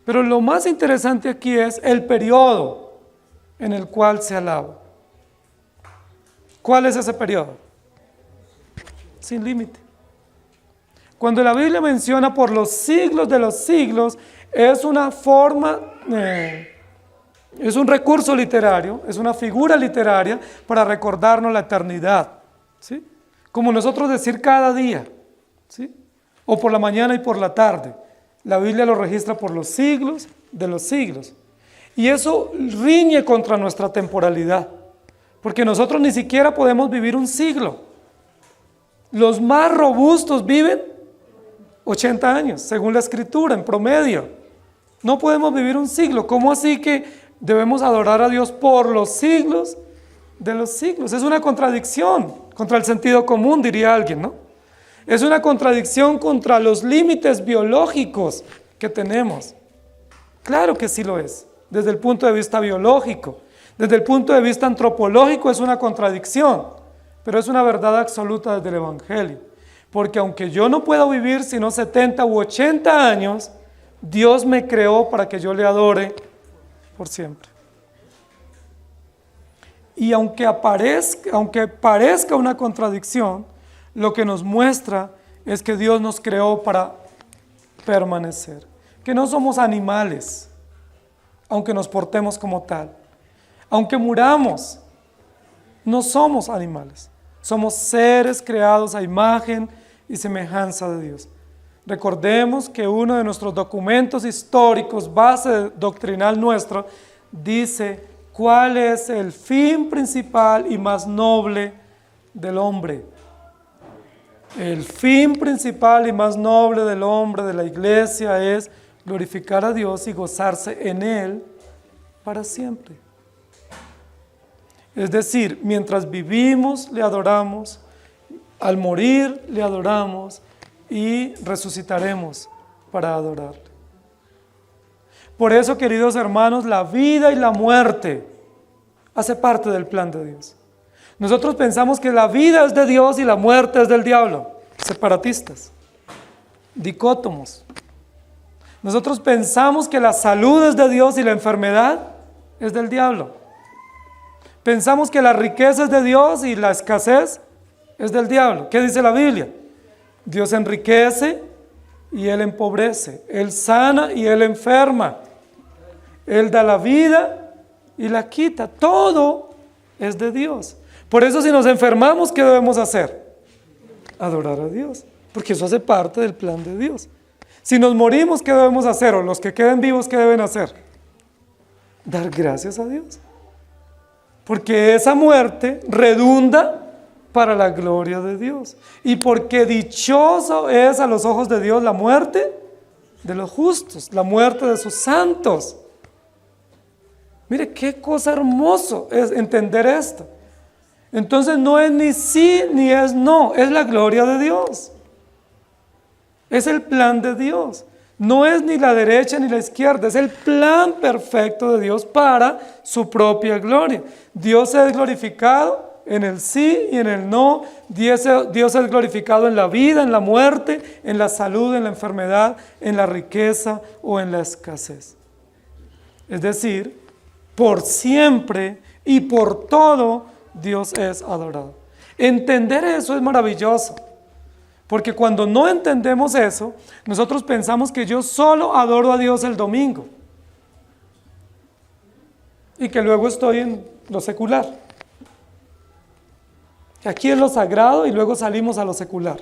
Pero lo más interesante aquí es el periodo en el cual se alaba. ¿Cuál es ese periodo? Sin límite. Cuando la Biblia menciona por los siglos de los siglos, es una forma, es un recurso literario, es una figura literaria para recordarnos la eternidad, ¿sí? Como nosotros decir cada día, ¿sí? O por la mañana y por la tarde. La Biblia lo registra por los siglos de los siglos. Y eso riñe contra nuestra temporalidad, porque nosotros ni siquiera podemos vivir un siglo. Los más robustos viven 80 años, según la Escritura, en promedio. No podemos vivir un siglo. ¿Cómo así que debemos adorar a Dios por los siglos de los siglos? Es una contradicción contra el sentido común, diría alguien, ¿no? Es una contradicción contra los límites biológicos que tenemos. Claro que sí lo es, desde el punto de vista biológico. Desde el punto de vista antropológico es una contradicción, pero es una verdad absoluta desde el Evangelio. Porque aunque yo no puedo vivir sino 70 u 80 años, Dios me creó para que yo le adore por siempre. Y aunque parezca una contradicción, lo que nos muestra es que Dios nos creó para permanecer. Que no somos animales, aunque nos portemos como tal. Aunque muramos, no somos animales. Somos seres creados a imagen y semejanza de Dios. Recordemos que uno de nuestros documentos históricos, base doctrinal nuestro, dice cuál es el fin principal y más noble del hombre. El fin principal y más noble del hombre, de la iglesia, es glorificar a Dios y gozarse en Él para siempre. Es decir, mientras vivimos, le adoramos, al morir, le adoramos y resucitaremos para adorarle. Por eso, queridos hermanos, la vida y la muerte hace parte del plan de Dios. Nosotros pensamos que la vida es de Dios y la muerte es del diablo. Separatistas, dicótomos. Nosotros pensamos que la salud es de Dios y la enfermedad es del diablo. Pensamos que la riqueza es de Dios y la escasez es del diablo. ¿Qué dice la Biblia? Dios enriquece y Él empobrece. Él sana y Él enferma. Él da la vida y la quita. Todo es de Dios. Por eso, si nos enfermamos, ¿qué debemos hacer? Adorar a Dios, porque eso hace parte del plan de Dios. Si nos morimos, ¿qué debemos hacer? O los que queden vivos, ¿qué deben hacer? Dar gracias a Dios. Porque esa muerte redunda para la gloria de Dios. Y porque dichoso es a los ojos de Dios la muerte de los justos, la muerte de sus santos. Mire qué cosa hermoso es entender esto. Entonces no es ni sí ni es no, es la gloria de Dios. Es el plan de Dios. No es ni la derecha ni la izquierda, es el plan perfecto de Dios para su propia gloria. Dios es glorificado en el sí y en el no. Dios es glorificado en la vida, en la muerte, en la salud, en la enfermedad, en la riqueza o en la escasez. Es decir, por siempre y por todo Dios es adorado. Entender eso es maravilloso. Porque cuando no entendemos eso, nosotros pensamos que yo solo adoro a Dios el domingo y que luego estoy en lo secular. Aquí es lo sagrado y luego salimos a lo secular.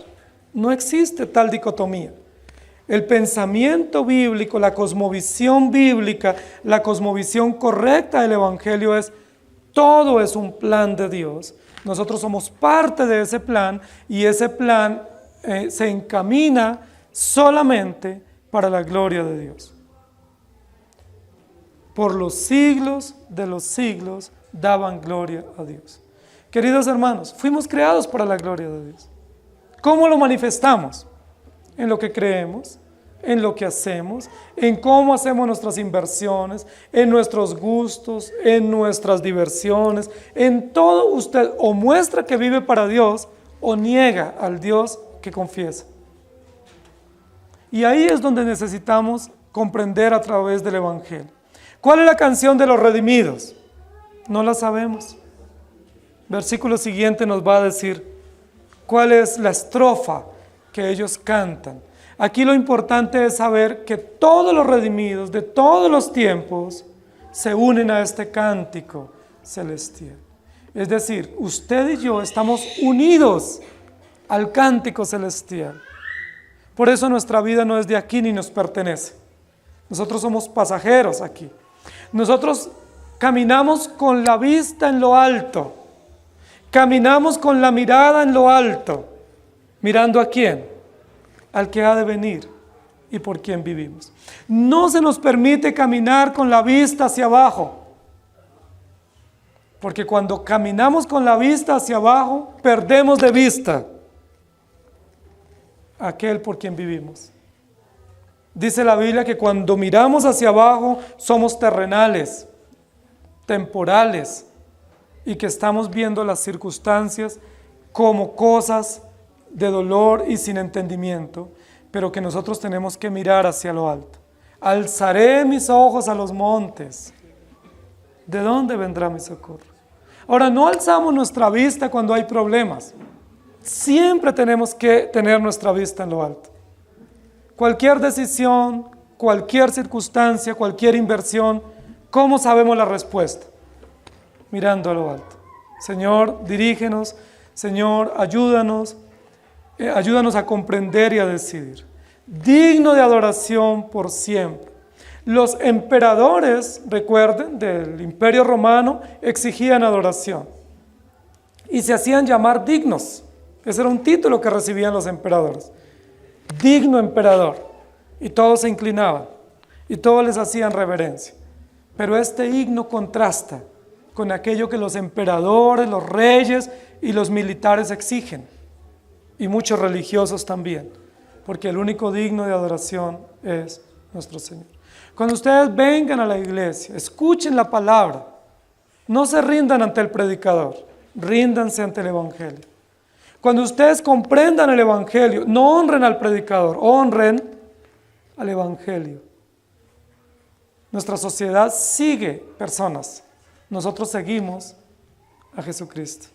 No existe tal dicotomía. El pensamiento bíblico, la cosmovisión bíblica, la cosmovisión correcta del Evangelio es: todo es un plan de Dios. Nosotros somos parte de ese plan y ese plan se encamina solamente para la gloria de Dios. Por los siglos de los siglos daban gloria a Dios. Queridos hermanos, fuimos creados para la gloria de Dios. ¿Cómo lo manifestamos? En lo que creemos, en lo que hacemos, en cómo hacemos nuestras inversiones, en nuestros gustos, en nuestras diversiones, en todo. Usted o muestra que vive para Dios o niega al Dios que confiesa. Y ahí es donde necesitamos comprender a través del Evangelio. ¿Cuál es la canción de los redimidos? No la sabemos. Versículo siguiente nos va a decir cuál es la estrofa que ellos cantan. Aquí lo importante es saber que todos los redimidos de todos los tiempos se unen a este cántico celestial. Es decir, usted y yo estamos unidos al cántico celestial. Por eso nuestra vida no es de aquí ni nos pertenece. Nosotros somos pasajeros aquí. Nosotros caminamos con la vista en lo alto. Caminamos con la mirada en lo alto. ¿Mirando a quién? Al que ha de venir y por quien vivimos. No se nos permite caminar con la vista hacia abajo. Porque cuando caminamos con la vista hacia abajo, perdemos de vista aquel por quien vivimos. Dice la Biblia que cuando miramos hacia abajo somos terrenales, temporales, y que estamos viendo las circunstancias como cosas de dolor y sin entendimiento, pero que nosotros tenemos que mirar hacia lo alto. Alzaré mis ojos a los montes. ¿De dónde vendrá mi socorro? Ahora, no alzamos nuestra vista cuando hay problemas. Siempre tenemos que tener nuestra vista en lo alto. Cualquier decisión, cualquier circunstancia, cualquier inversión, ¿cómo sabemos la respuesta? Mirando a lo alto. Señor, dirígenos. Señor, ayúdanos. Ayúdanos a comprender y a decidir. Digno de adoración por siempre. Los emperadores, recuerden, del Imperio Romano, exigían adoración. Y se hacían llamar dignos. Ese era un título que recibían los emperadores. Digno emperador. Y todos se inclinaban. Y todos les hacían reverencia. Pero este himno contrasta con aquello que los emperadores, los reyes y los militares exigen. Y muchos religiosos también. Porque el único digno de adoración es nuestro Señor. Cuando ustedes vengan a la iglesia, escuchen la palabra. No se rindan ante el predicador. Ríndanse ante el Evangelio. Cuando ustedes comprendan el Evangelio, no honren al predicador, honren al Evangelio. Nuestra sociedad sigue personas. Nosotros seguimos a Jesucristo.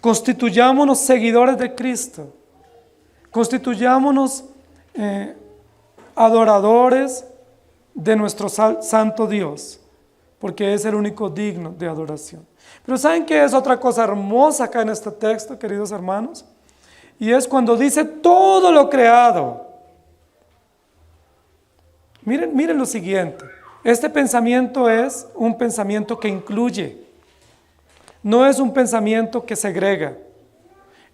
Constituyámonos seguidores de Cristo. Constituyámonos adoradores de nuestro santo Dios, porque es el único digno de adoración. Pero ¿saben qué es otra cosa hermosa acá en este texto, queridos hermanos? Y es cuando dice todo lo creado. Miren lo siguiente. Este pensamiento es un pensamiento que incluye. No es un pensamiento que segrega.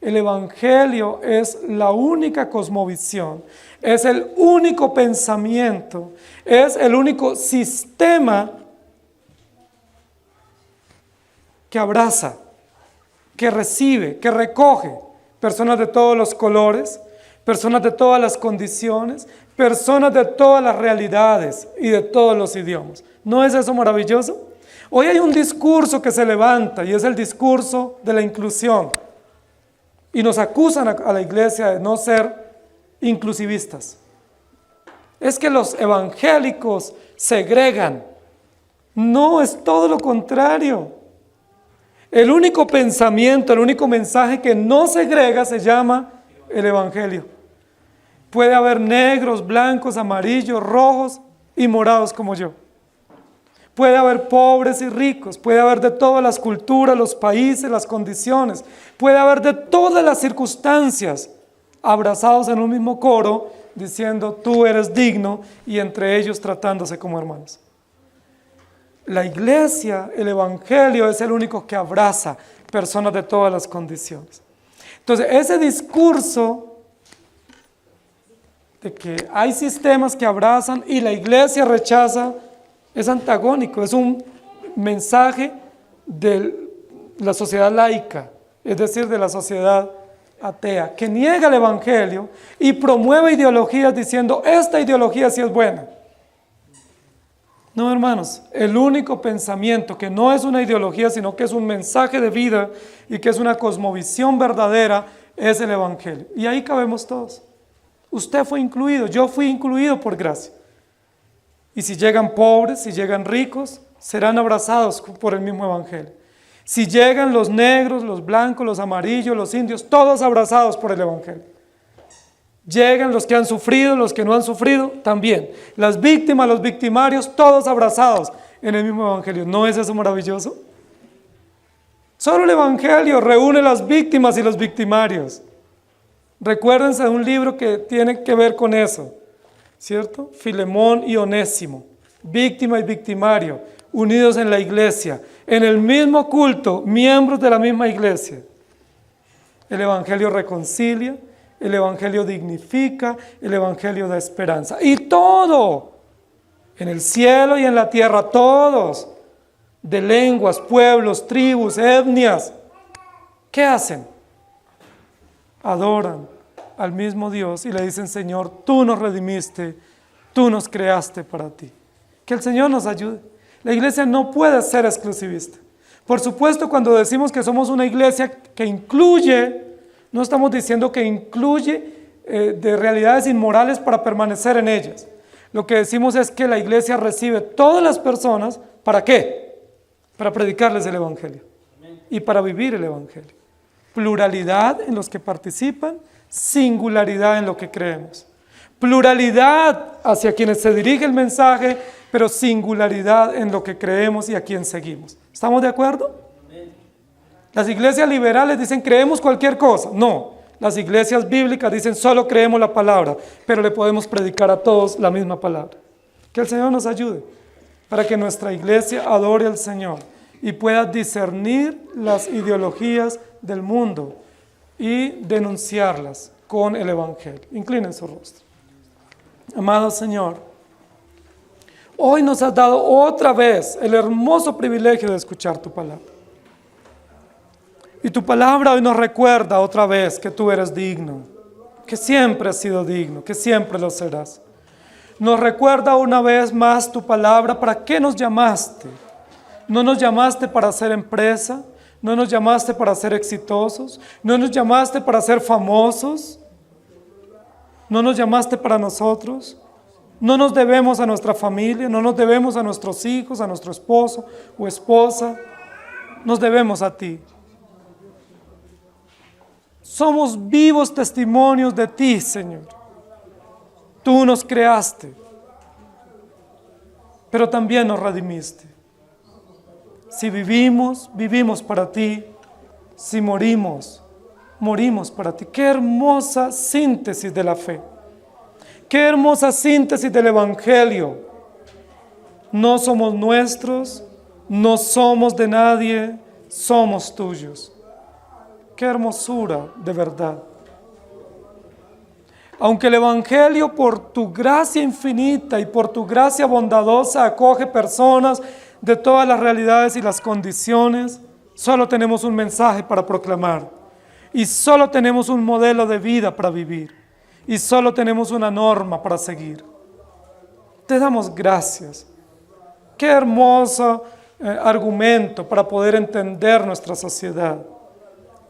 El Evangelio es la única cosmovisión, es el único pensamiento, es el único sistema que abraza, que recibe, que recoge personas de todos los colores, personas de todas las condiciones, personas de todas las realidades y de todos los idiomas. ¿No es eso maravilloso? Hoy hay un discurso que se levanta y es el discurso de la inclusión. Y nos acusan a la iglesia de no ser inclusivistas. Es que los evangélicos segregan. No, es todo lo contrario. El único pensamiento, el único mensaje que no segrega se llama el evangelio. Puede haber negros, blancos, amarillos, rojos y morados como yo. Puede haber pobres y ricos, puede haber de todas las culturas, los países, las condiciones, puede haber de todas las circunstancias, abrazados en un mismo coro, diciendo tú eres digno y entre ellos tratándose como hermanos. La iglesia, el evangelio es el único que abraza personas de todas las condiciones. Entonces ese discurso de que hay sistemas que abrazan y la iglesia rechaza es antagónico, es un mensaje de la sociedad laica, es decir, de la sociedad atea, que niega el evangelio y promueve ideologías diciendo, esta ideología sí es buena. No, hermanos, el único pensamiento que no es una ideología, sino que es un mensaje de vida y que es una cosmovisión verdadera, es el evangelio. Y ahí cabemos todos. Usted fue incluido, yo fui incluido por gracia. Y si llegan pobres, si llegan ricos, serán abrazados por el mismo evangelio. Si llegan los negros, los blancos, los amarillos, los indios, todos abrazados por el evangelio. Llegan los que han sufrido, los que no han sufrido, también. Las víctimas, los victimarios, todos abrazados en el mismo evangelio. ¿No es eso maravilloso? Solo el evangelio reúne las víctimas y los victimarios. Recuérdense de un libro que tiene que ver con eso, ¿cierto? Filemón y Onésimo, víctima y victimario, unidos en la iglesia, en el mismo culto, miembros de la misma iglesia. El evangelio reconcilia, el evangelio dignifica, el evangelio da esperanza. Y todo, en el cielo y en la tierra, todos, de lenguas, pueblos, tribus, etnias, ¿qué hacen? Adoran al mismo Dios y le dicen, Señor, tú nos redimiste, tú nos creaste para ti. Que el Señor nos ayude. La iglesia no puede ser exclusivista. Por supuesto, cuando decimos que somos una iglesia que incluye, no estamos diciendo que incluye de realidades inmorales para permanecer en ellas. Lo que decimos es que la iglesia recibe todas las personas, ¿para qué? Para predicarles el evangelio y para vivir el evangelio. Pluralidad en los que participan, singularidad en lo que creemos. Pluralidad hacia quienes se dirige el mensaje, pero singularidad en lo que creemos y a quien seguimos. ¿Estamos de acuerdo? Las iglesias liberales dicen creemos cualquier cosa. No, las iglesias bíblicas dicen solo creemos la palabra, pero le podemos predicar a todos la misma palabra. Que el Señor nos ayude para que nuestra iglesia adore al Señor y pueda discernir las ideologías del mundo y denunciarlas con el evangelio. Inclinen su rostro. Amado Señor, hoy nos has dado otra vez el hermoso privilegio de escuchar tu palabra. Y tu palabra hoy nos recuerda otra vez que tú eres digno, que siempre has sido digno, que siempre lo serás. Nos recuerda una vez más tu palabra, ¿para qué nos llamaste? No nos llamaste para hacer empresa, no nos llamaste para ser exitosos, no nos llamaste para ser famosos, no nos llamaste para nosotros, no nos debemos a nuestra familia, no nos debemos a nuestros hijos, a nuestro esposo o esposa, nos debemos a ti. Somos vivos testimonios de ti, Señor. Tú nos creaste, pero también nos redimiste. Si vivimos, vivimos para ti. Si morimos, morimos para ti. Qué hermosa síntesis de la fe. Qué hermosa síntesis del evangelio. No somos nuestros, no somos de nadie, somos tuyos. Qué hermosura de verdad. Aunque el evangelio por tu gracia infinita y por tu gracia bondadosa acoge personas de todas las realidades y las condiciones, solo tenemos un mensaje para proclamar y solo tenemos un modelo de vida para vivir. y solo tenemos una norma para seguir. Te damos gracias. Qué hermoso argumento para poder entender nuestra sociedad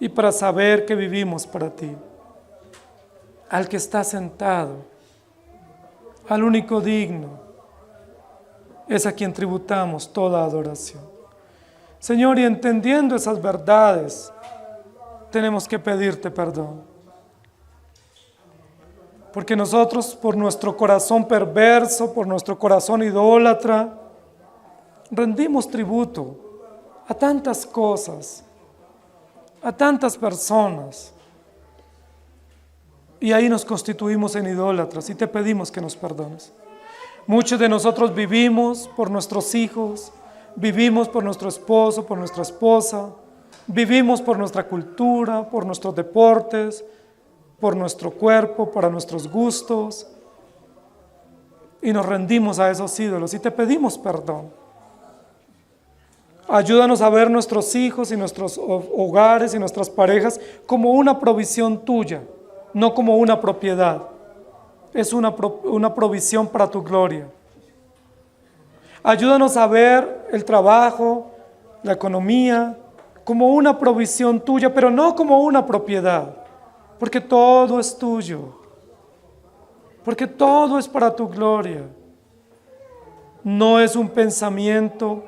y para saber que vivimos para ti. Al que está sentado, al único digno, es a quien tributamos toda adoración. Señor, y entendiendo esas verdades, tenemos que pedirte perdón. Porque nosotros, por nuestro corazón perverso, por nuestro corazón idólatra, rendimos tributo a tantas cosas, a tantas personas. Y ahí nos constituimos en idólatras y te pedimos que nos perdones. Muchos de nosotros vivimos por nuestros hijos, vivimos por nuestro esposo, por nuestra esposa, vivimos por nuestra cultura, por nuestros deportes, por nuestro cuerpo, para nuestros gustos, y nos rendimos a esos ídolos y te pedimos perdón. Ayúdanos a ver nuestros hijos y nuestros hogares y nuestras parejas como una provisión tuya, no como una propiedad. Es una provisión para tu gloria. Ayúdanos a ver el trabajo, la economía, como una provisión tuya, pero no como una propiedad, porque todo es tuyo, porque todo es para tu gloria. No es un pensamiento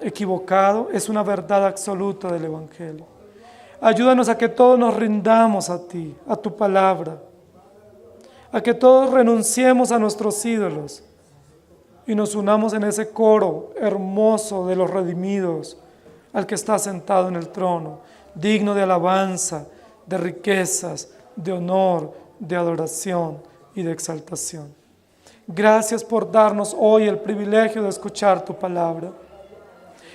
equivocado, es una verdad absoluta del Evangelio. Ayúdanos a que todos nos rindamos a ti, a tu palabra, a que todos renunciemos a nuestros ídolos y nos unamos en ese coro hermoso de los redimidos, al que está sentado en el trono, digno de alabanza, de riquezas, de honor, de adoración y de exaltación. Gracias por darnos hoy el privilegio de escuchar tu palabra.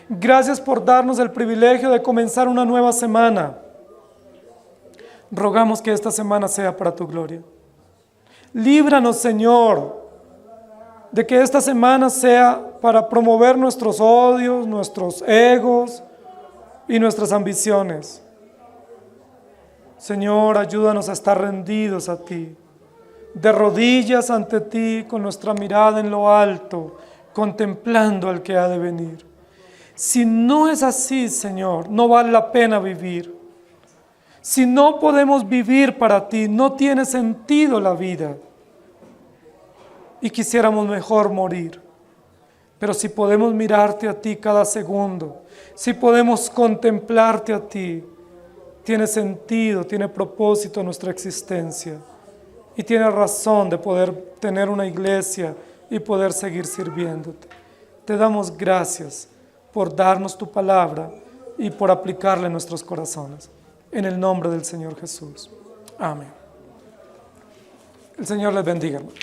Gracias por darnos el privilegio de comenzar una nueva semana. Rogamos que esta semana sea para tu gloria. Líbranos, Señor, de que esta semana sea para promover nuestros odios, nuestros egos y nuestras ambiciones. Señor, ayúdanos a estar rendidos a ti, de rodillas ante ti, con nuestra mirada en lo alto, contemplando al que ha de venir. Si no es así, Señor, no vale la pena vivir. Si no podemos vivir para ti, no tiene sentido la vida. Y quisiéramos mejor morir. Pero si podemos mirarte a ti cada segundo, si podemos contemplarte a ti, tiene sentido, tiene propósito nuestra existencia. Y tiene razón de poder tener una iglesia y poder seguir sirviéndote. Te damos gracias por darnos tu palabra y por aplicarla en nuestros corazones. En el nombre del Señor Jesús. Amén. El Señor les bendiga, hermanos.